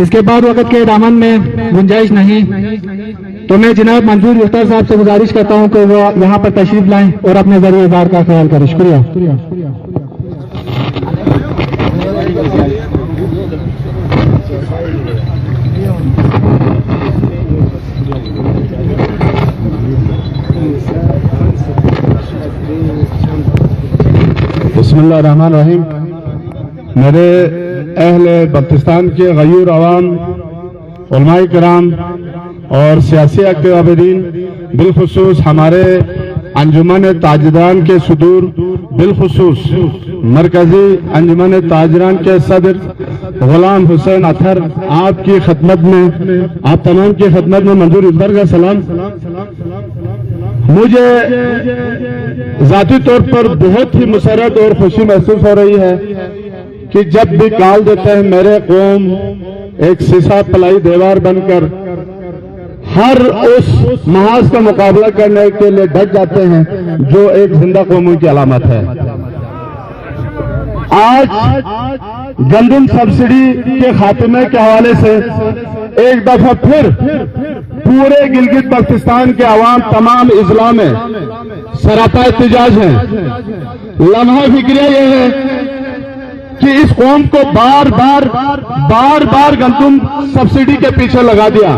اس کے بعد وقت کے دامن میں گنجائش نہیں تو میں جناب منظور یفتر صاحب سے گزارش کرتا ہوں کہ وہ یہاں پر تشریف لائیں اور اپنے ذریعے اظہار کا خیال کریں. شکریہ. بسم اللہ الرحمن الرحیم. میرے اہل بلتستان کے غیور عوام، علماء کرام اور سیاسی اکابرین، بالخصوص ہمارے انجمن تاجران کے صدور، بالخصوص مرکزی انجمن تاجران کے صدر غلام حسین اطہر، آپ کی خدمت میں، آپ تمام کی خدمت میں منظور یفتر کا سلام. مجھے ذاتی طور پر بہت ہی مسرت اور خوشی محسوس ہو رہی ہے کہ جب بھی کال دیتے ہیں میرے قوم ایک سیسا پلائی دیوار بن کر ہر اس محاذ کا مقابلہ کرنے کے لیے ڈٹ جاتے ہیں جو ایک زندہ قوموں کی علامت ہے. آج گندم سبسڈی کے خاتمے کے حوالے سے ایک دفعہ پھر پورے گلگت بلتستان کے عوام تمام اضلاع میں سراپا احتجاج ہیں. لمحہ فکریہ یہ ہے کہ اس قوم کو بار بار گندم سبسڈی کے پیچھے لگا دیا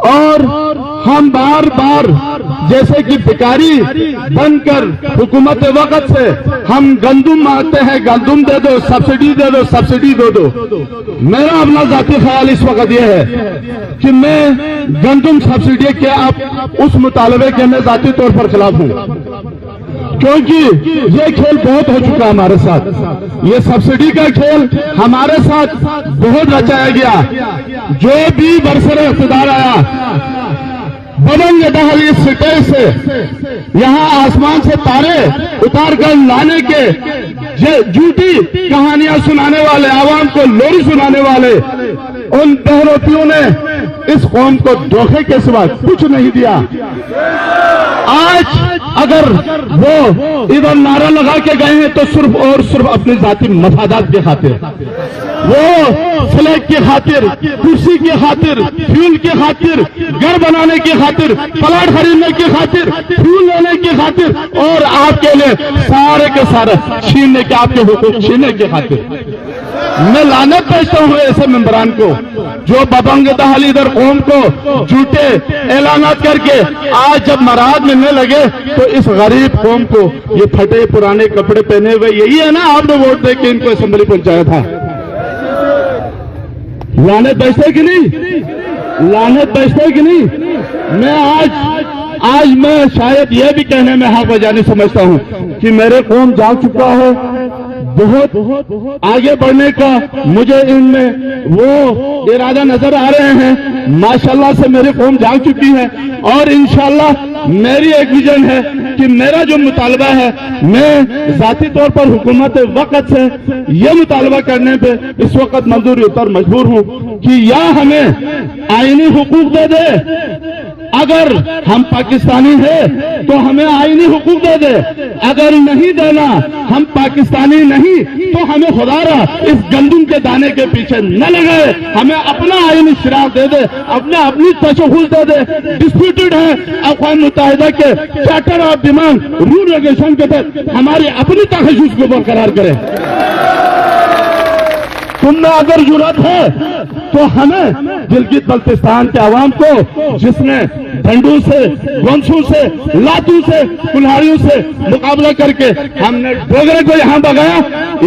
اور ہم بار جیسے کہ بھکاری بن کر حکومت وقت سے ہم گندم مانگتے ہیں، گندم دے دو، سبسڈی دے دو، سبسڈی دے دو. میرا اپنا ذاتی خیال اس وقت یہ ہے کہ میں گندم سبسڈی کے اس مطالبے کے میں ذاتی طور پر خلاف ہوں، کیونکہ یہ کھیل بہت ہو چکا ہمارے ساتھ. یہ سبسڈی کا کھیل ہمارے ساتھ بہت رچایا گیا. جو بھی برسر اقتدار آیا بلند دہلی سٹیج سے یہاں آسمان سے تارے اتار کر لانے کے جھوٹی کہانیاں سنانے والے، عوام کو لوری سنانے والے ان بہروتیوں نے اس قوم کو دھوکے کے سوا کچھ نہیں دیا. آج اگر وہ ادھر نعرہ لگا کے گئے ہیں تو صرف اور صرف اپنی ذاتی مفادات کی خاطر، وہ فلیگ کی خاطر، کرسی کی خاطر، فیول کی خاطر، گھر بنانے کی خاطر، پلاٹ خریدنے کی خاطر، فیول لینے کی خاطر اور آپ کے لیے سارے کے سارے چھیننے کے، آپ کے حقوق چھیننے کی خاطر. میں لعنت بھیجتا ہوں ایسے ممبران کو جو ببنگ دہلی در قوم کو جھوٹے اعلانات کر کے آج جب مراد ملنے لگے تو اس غریب قوم کو یہ پھٹے پرانے کپڑے پہنے ہوئے، یہی ہے نا آپ نے ووٹ دے کے ان کو اسمبلی پہنچایا تھا. لعنت بھیجتے کہ نہیں؟ لعنت بھیجتے کہ نہیں؟ میں آج میں شاید یہ بھی کہنے میں حق بجانی سمجھتا ہوں کہ میرے قوم جاگ چکا ہے بہت آگے بڑھنے کا. مجھے ان میں وہ ارادہ نظر آ رہے ہیں. ماشاءاللہ سے میری قوم جاگ چکی ہے اور انشاءاللہ میری ایک ویژن ہے کہ میرا جو مطالبہ ہے، میں ذاتی طور پر حکومت وقت سے یہ مطالبہ کرنے پہ اس وقت منظور یفتر مجبور ہوں کہ یا ہمیں آئینی حقوق دے دے، اگر ہم پاکستانی ہیں تو ہمیں آئینی حقوق دے دے، اگر نہیں دینا ہم پاکستانی نہیں تو ہمیں خدا را اس گندم کے دانے کے پیچھے نہ لگائے، ہمیں اپنا آئینی شراکت دے دے، اپنی تشخص دے دے. ڈسپیوٹڈ ہے اقوام متحدہ کے charter of demand rule regulation کے تحت ہماری اپنی تخصص کو برقرار کرے. تم میں اگر ضرورت ہے تو ہمیں گلگت بلتستان کے عوام کو جس نے ڈھنڈو سے، گونسو سے، لاتو سے، کلہاڑیوں سے مقابلہ کر کے ہم نے ڈوگرے کو یہاں بگایا،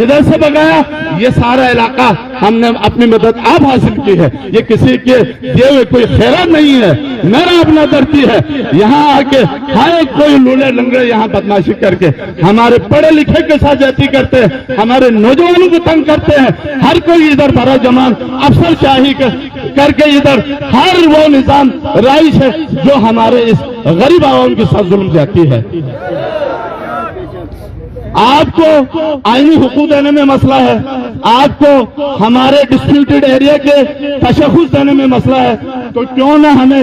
ادھر سے بگایا، یہ سارا علاقہ ہم نے اپنی مدد آپ حاصل کی ہے. یہ کسی کے دیے ہوئے کوئی خیرات نہیں ہے، میرا اپنا دھرتی ہے. یہاں آ کے ہر کوئی لولے لنگڑے یہاں بدماشی کر کے ہمارے پڑھے لکھے کے ساتھ جاتی کرتے ہیں، ہمارے نوجوانوں کو تنگ کرتے ہیں. ہر کوئی ادھر بڑا جمان افسر شاہی کر کے ادھر ہر وہ نظام رائج ہے جو ہمارے اس غریب عوام کے ساتھ ظلم جاتی ہے. آپ کو آئینی حقوق دینے میں مسئلہ ہے، آپ کو ہمارے ڈسپیوٹڈ ایریا کے تشخص دینے میں مسئلہ ہے، تو کیوں نہ ہمیں